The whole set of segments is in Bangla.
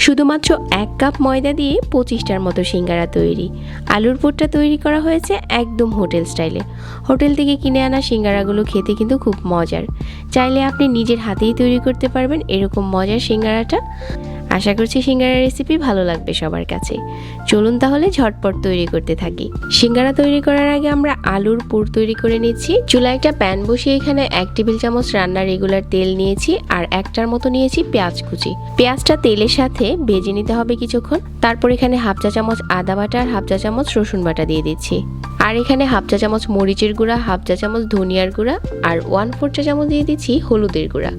শুধুমাত্র 1 কাপ ময়দা দিয়ে 25টার মতো সিঙ্গারা তৈরি। আলুর পুরটা তৈরি করা হয়েছে একদম হোটেল স্টাইলে। হোটেল থেকে কিনে আনা সিঙ্গারাগুলো খেতে কিন্তু খুব মজার। চাইলে আপনি নিজের হাতেই তৈরি করতে পারবেন এরকম মজার সিঙ্গারাটা। আশা করছি সিঙ্গারা রেসিপি ভালো লাগবে সবার কাছে। চলুন তাহলে ঝটপট তৈরি করতে থাকি। সিঙ্গারা তৈরি করার আগে আমরা আলুর পুর তৈরি করে নিচ্ছি। চুলায় একটা প্যান বসিয়ে এখানে 1 টেবিল চামচ রান্নার রেগুলার তেল নিয়েছি আর 1টার মতো নিয়েছি পেঁয়াজ কুচি। পেঁয়াজটা তেলের সাথে ভেজে নিতে হবে কিছুক্ষণ। তারপর এখানে 1/2 চা চামচ আদা বাটা আর 1/2 চা চামচ রসুন বাটা দিয়ে দিচ্ছি। আর এখানে 1/2 চা চামচ মরিচের গুঁড়া, 1/2 চা চামচ ধনিয়ার গুঁড়া আর 1/4 চা চামচ দিয়ে দিচ্ছি হলুদের গুঁড়া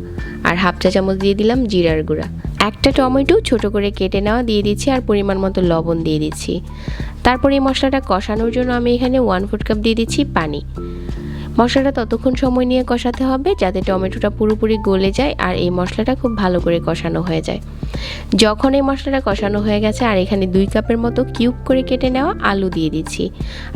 আর 1/2 চা চামচ দিয়ে দিলাম জিরার গুঁড়া। একটা টমেটো ছোট করে কেটে নেওয়া দিয়ে দিচ্ছি আর পরিমাণ মতো লবণ দিয়ে দিচ্ছি। তারপর এই মশলাটা কষানোর জন্য আমি এখানে 1/4 কাপ দিয়ে দিচ্ছি পানি। মশলাটা ততক্ষণ সময় নিয়ে কষাতে হবে যাতে টমেটোটা পুরোপুরি গলে যায় আর এই মশলাটা খুব ভালো করে কষানো হয়ে যায়। যখন এই মশলাটা কষানো হয়ে গেছে আর এখানে 2 কাপের মতো কিউব করে কেটে নেওয়া আলু দিয়ে দিচ্ছি।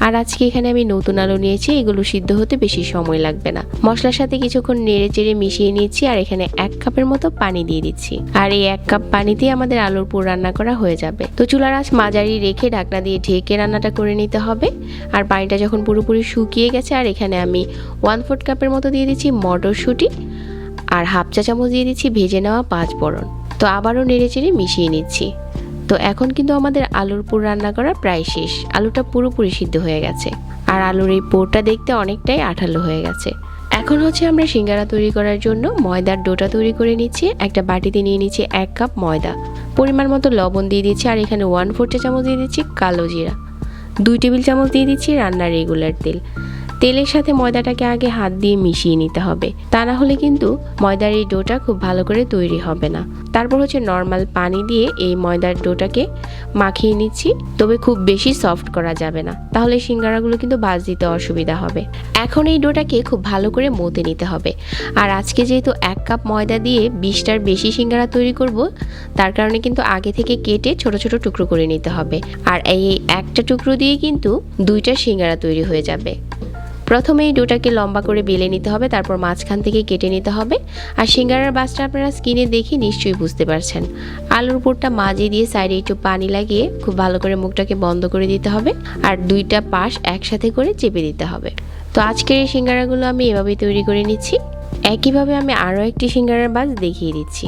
আর আজকে এখানে আমি নতুন আলু নিয়েছি, এগুলো সিদ্ধ হতে বেশি সময় লাগবে না। মশলার সাথে কিছুক্ষণ নেড়ে চেড়ে মিশিয়ে নিচ্ছি আর এখানে 1 কাপের মতো পানি দিয়ে দিচ্ছি। আর এই 1 কাপ পানিতে আমাদের আলুর পুর রান্না করা হয়ে যাবে। তো চুলার আঁচ মাঝারি রেখে ঢাকনা দিয়ে ঢেকে রান্নাটা করে নিতে হবে। আর পানিটা যখন পুরোপুরি শুকিয়ে গেছে আর এখানে আমি 1/4 কাপের মতো দিয়ে দিচ্ছি মটরশুঁটি আর 1/2 চা চামচ দিয়ে দিচ্ছি ভেজে নেওয়া 5 ফোড়ন। তো আবারও নেড়ে চেড়ে মিশিয়ে নিচ্ছি। তো এখন কিন্তু আমাদের আলুর পুর রান্না করা প্রায় শেষ। আলুটা পুরোপুরি সিদ্ধ হয়ে গেছে আর আলুর এই পুরটা দেখতে অনেকটাই আঠালো হয়ে গেছে। এখন হচ্ছে আমরা সিঙ্গারা তৈরি করার জন্য ময়দার ডোটা তৈরি করে নিচ্ছি। একটা বাটিতে নিয়ে নিচ্ছি 1 কাপ ময়দা, পরিমাণ মতো লবণ দিয়ে দিচ্ছি আর এখানে 1/4 চা চামচ দিয়ে দিচ্ছি কালো জিরা, 2 টেবিল চামচ দিয়ে দিচ্ছি রান্নার রেগুলার তেল। তেলের সাথে ময়দাটাকে আগে হাত দিয়ে মিশিয়ে নিতে হবে, তা না হলে কিন্তু ময়দার এই ডোটা খুব ভালো করে তৈরি হবে না। তারপর হচ্ছে নর্মাল পানি দিয়ে এই ময়দার ডোটাকে মাখিয়ে নিচ্ছি, তবে খুব বেশি সফট করা যাবে না, তাহলে সিঙ্গারাগুলো কিন্তু ভাজ দিতে অসুবিধা হবে। এখন এই ডোটাকে খুব ভালো করে মতে নিতে হবে। আর আজকে যেহেতু 1 কাপ ময়দা দিয়ে 20টার বেশি সিঙ্গারা তৈরি করব, তার কারণে কিন্তু আগে থেকে কেটে ছোট ছোট টুকরো করে নিতে হবে। আর এই একটা টুকরো দিয়ে কিন্তু 2টা সিঙ্গারা তৈরি হয়ে যাবে। প্রথমে এই ডোটাকে লম্বা করে বেলে নিতে হবে, তারপর মাঝখান থেকে কেটে নিতে হবে। আর সিঙ্গারার বাসটা আপনারা স্কিনে দেখে নিশ্চয়ই বুঝতে পারছেন। আলুর পুরটা মাঝে দিয়ে সাইডে একটু পানি লাগিয়ে খুব ভালো করে মুখটাকে বন্ধ করে দিতে হবে আর 2টা পাশ একসাথে করে চেপে দিতে হবে। তো আজকের এই সিঙ্গারাগুলো আমি এভাবেই তৈরি করে নিচ্ছি। একইভাবে আমি আরও একটি সিঙ্গারার বাস দেখিয়ে দিচ্ছি।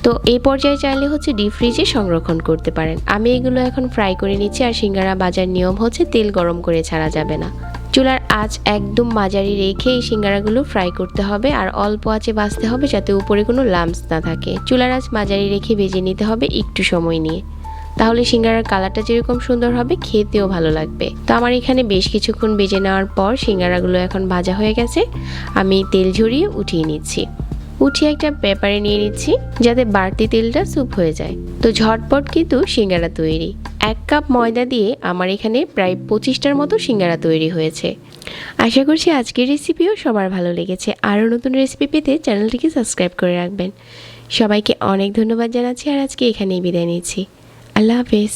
তো এই পর্যায়ে চাইলে হচ্ছে ডিপ ফ্রিজে সংরক্ষণ করতে পারেন। আমি এগুলো এখন ফ্রাই করে নিচ্ছি। আর সিঙ্গারা ভাজার নিয়ম হচ্ছে তেল গরম করে ছাড়া যাবে না। চুলার আঁচ একদম মাঝারি রেখে এই সিঙ্গারাগুলো ফ্রাই করতে হবে আর অল্প আঁচে ভাজতে হবে যাতে উপরে কোনো লাম্পস না থাকে। চুলার আঁচ মাঝারি রেখে ভেজে নিতে হবে একটু সময় নিয়ে, তাহলে সিঙ্গারার কালারটা যেরকম সুন্দর হবে খেতেও ভালো লাগবে। তো আমার এখানে বেশ কিছুক্ষণ ভেজে নেওয়ার পর সিঙ্গারাগুলো এখন ভাজা হয়ে গেছে। আমি তেল ঝরিয়ে উঠিয়ে নিচ্ছি। উঠিয়ে একটা পেপারে নিয়ে নিচ্ছি যাতে বাড়তি তেলটা স্যুপ হয়ে যায়। তো ঝটপট কিন্তু সিঙ্গারা তৈরি। 1 কাপ ময়দা দিয়ে আমার এখানে প্রায় 25টার মতো সিঙ্গারা তৈরি হয়েছে। আশা করছি আজকের রেসিপিও সবার ভালো লেগেছে। আরও নতুন রেসিপি পেতে চ্যানেলটিকে সাবস্ক্রাইব করে রাখবেন। সবাইকে অনেক ধন্যবাদ জানাচ্ছি আর আজকে এখানেই বিদায় নিচ্ছি। আল্লাহ হাফেজ।